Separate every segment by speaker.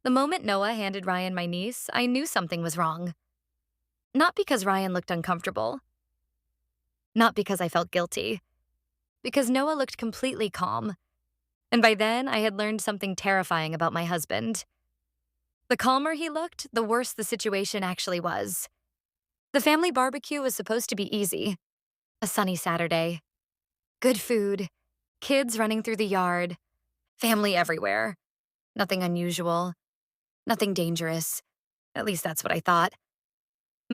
Speaker 1: The moment Noah handed Ryan my niece, I knew something was wrong. Not because Ryan looked uncomfortable, not because I felt guilty, because Noah looked completely calm. And by then, I had learned something terrifying about my husband. The calmer he looked, the worse the situation actually was. The family barbecue was supposed to be easy. A sunny Saturday. Good food. Kids running through the yard. Family everywhere. Nothing unusual. Nothing dangerous. At least that's what I thought.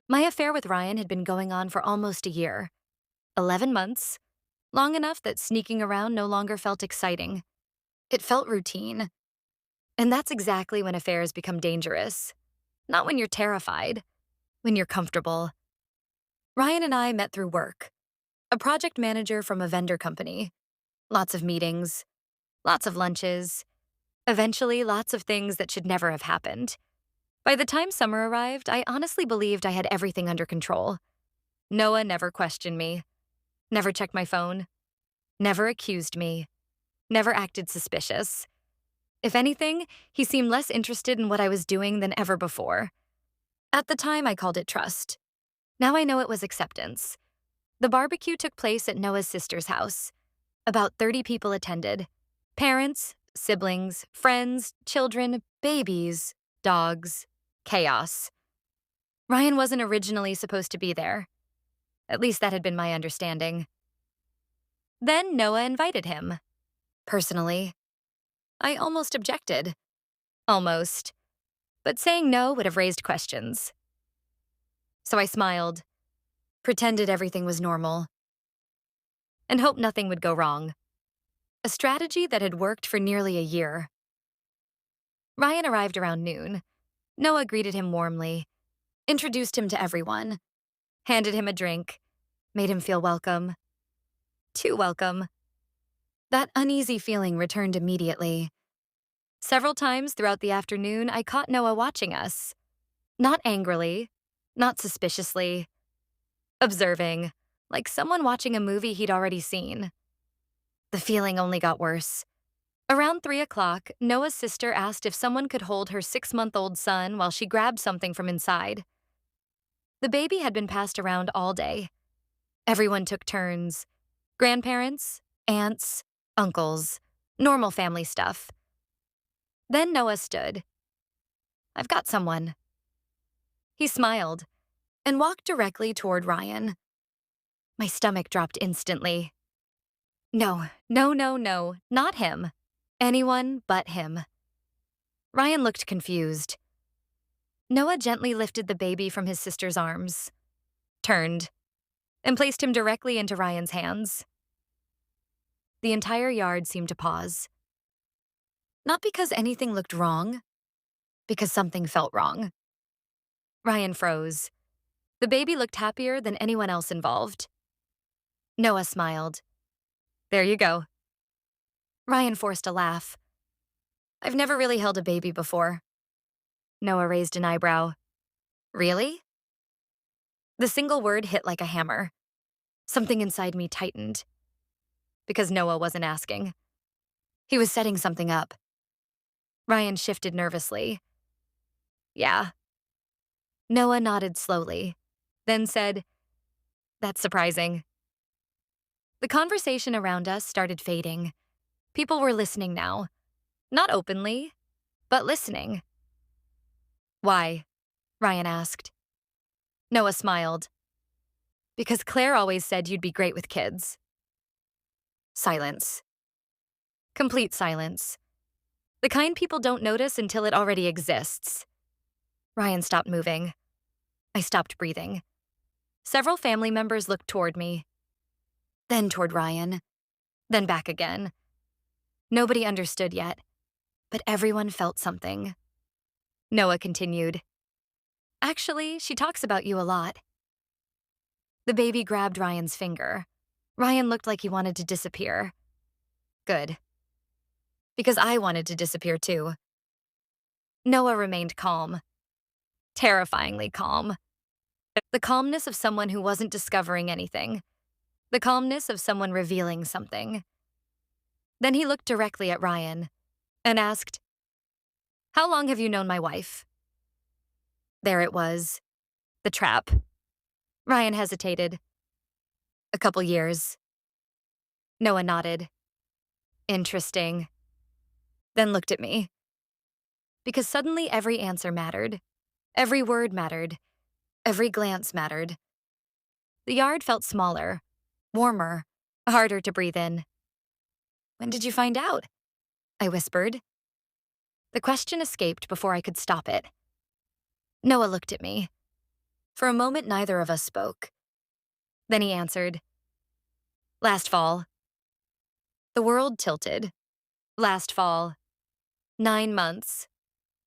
Speaker 1: My affair with Ryan had been going on for almost a year. 11 months. Long enough that sneaking around no longer felt exciting. It felt routine. And that's exactly when affairs become dangerous. Not when you're terrified, when you're comfortable. Ryan and I met through work. A project manager from a vendor company. Lots of meetings, lots of lunches, eventually lots of things that should never have happened. By the time summer arrived, I honestly believed I had everything under control. Noah never questioned me, never checked my phone, never accused me, never acted suspicious. If anything, he seemed less interested in what I was doing than ever before. At the time, I called it trust. Now I know it was acceptance. The barbecue took place at Noah's sister's house. About 30 people attended. Parents, siblings, friends, children, babies, dogs, chaos. Ryan wasn't originally supposed to be there. At least that had been my understanding. Then Noah invited him. Personally, I almost objected. Almost. But saying no would have raised questions. So I smiled, pretended everything was normal, and hoped nothing would go wrong. A strategy that had worked for nearly a year. Ryan arrived around noon. Noah greeted him warmly, introduced him to everyone, handed him a drink, made him feel welcome. Too welcome. That uneasy feeling returned immediately. Several times throughout the afternoon, I caught Noah watching us. Not angrily, not suspiciously, observing, like someone watching a movie he'd already seen. The feeling only got worse. Around 3 o'clock, Noah's sister asked if someone could hold her 6-month-old son while she grabbed something from inside. The baby had been passed around all day. Everyone took turns. Grandparents, aunts, uncles, normal family stuff. Then Noah stood. "I've got someone." He smiled and walked directly toward Ryan. My stomach dropped instantly. No, no, no, no, not him. Anyone but him. Ryan looked confused. Noah gently lifted the baby from his sister's arms, turned, and placed him directly into Ryan's hands. The entire yard seemed to pause. Not because anything looked wrong, because something felt wrong. Ryan froze. The baby looked happier than anyone else involved. Noah smiled. "There you go." Ryan forced a laugh. "I've never really held a baby before." Noah raised an eyebrow. "Really?" The single word hit like a hammer. Something inside me tightened. Because Noah wasn't asking. He was setting something up. Ryan shifted nervously. "Yeah." Noah nodded slowly, then said, "That's surprising." The conversation around us started fading. People were listening now. Not openly, but listening. "Why?" Ryan asked. Noah smiled. "Because Claire always said you'd be great with kids." Silence. Complete silence. The kind people don't notice until it already exists. Ryan stopped moving. I stopped breathing. Several family members looked toward me, then toward Ryan, then back again. Nobody understood yet, but everyone felt something. Noah continued. "Actually, she talks about you a lot." The baby grabbed Ryan's finger. Ryan looked like he wanted to disappear. Good. Because I wanted to disappear too. Noah remained calm. Terrifyingly calm. The calmness of someone who wasn't discovering anything. The calmness of someone revealing something. Then he looked directly at Ryan and asked, How long have you known my wife? There it was. The trap. Ryan hesitated. A couple years. Noah nodded. Interesting. Then looked at me. Because suddenly every answer mattered. Every word mattered. Every glance mattered. The yard felt smaller, warmer, harder to breathe in. When did you find out? I whispered. The question escaped before I could stop it. Noah looked at me. For a moment, neither of us spoke. Then he answered. Last fall. The world tilted. Last fall. 9 months.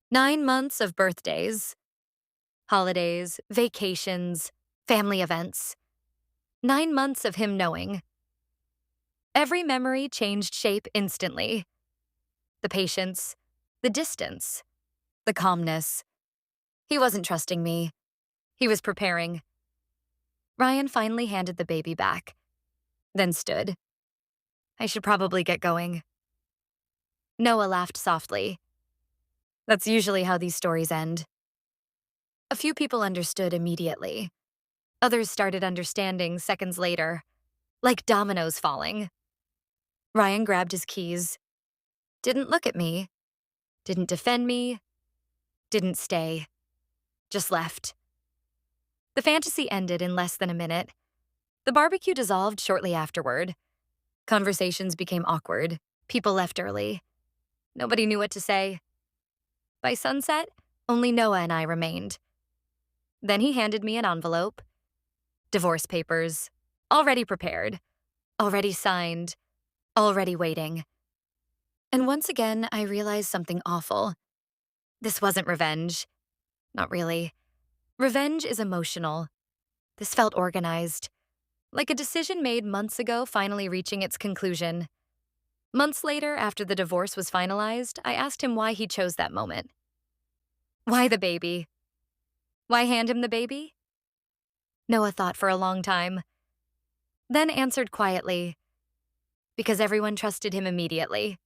Speaker 1: 9 months of birthdays, holidays, vacations, family events. 9 months of him knowing. Every memory changed shape instantly. The patience, the distance, the calmness. He wasn't trusting me. He was preparing. Ryan finally handed the baby back, then stood. I should probably get going. Noah laughed softly. That's usually how these stories end. A few people understood immediately. Others started understanding seconds later, like dominoes falling. Ryan grabbed his keys, didn't look at me, didn't defend me, didn't stay, just left. The fantasy ended in less than a minute. The barbecue dissolved shortly afterward. Conversations became awkward. People left early. Nobody knew what to say. By sunset, only Noah and I remained. Then he handed me an envelope. Divorce papers. Already prepared. Already signed. Already waiting. And once again, I realized something awful. This wasn't revenge. Not really. Revenge is emotional. This felt organized. Like a decision made months ago finally reaching its conclusion. Months later, after the divorce was finalized, I asked him why he chose that moment. Why the baby? Why hand him the baby? Noah thought for a long time, then answered quietly, because everyone trusted him immediately.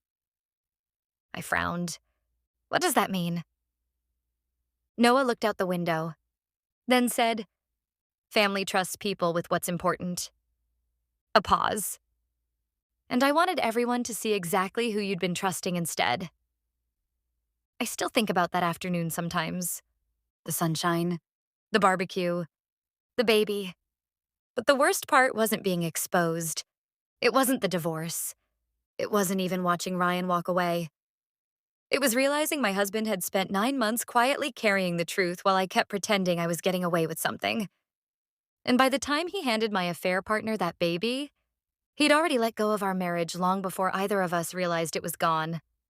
Speaker 1: I frowned. What does that mean? Noah looked out the window, then said, family trusts people with what's important. A pause. And I wanted everyone to see exactly who you'd been trusting instead. I still think about that afternoon sometimes. The sunshine, the barbecue, the baby. But the worst part wasn't being exposed. It wasn't the divorce. It wasn't even watching Ryan walk away. It was realizing my husband had spent 9 months quietly carrying the truth while I kept pretending I was getting away with something. And by the time he handed my affair partner that baby, he'd already let go of our marriage long before either of us realized it was gone.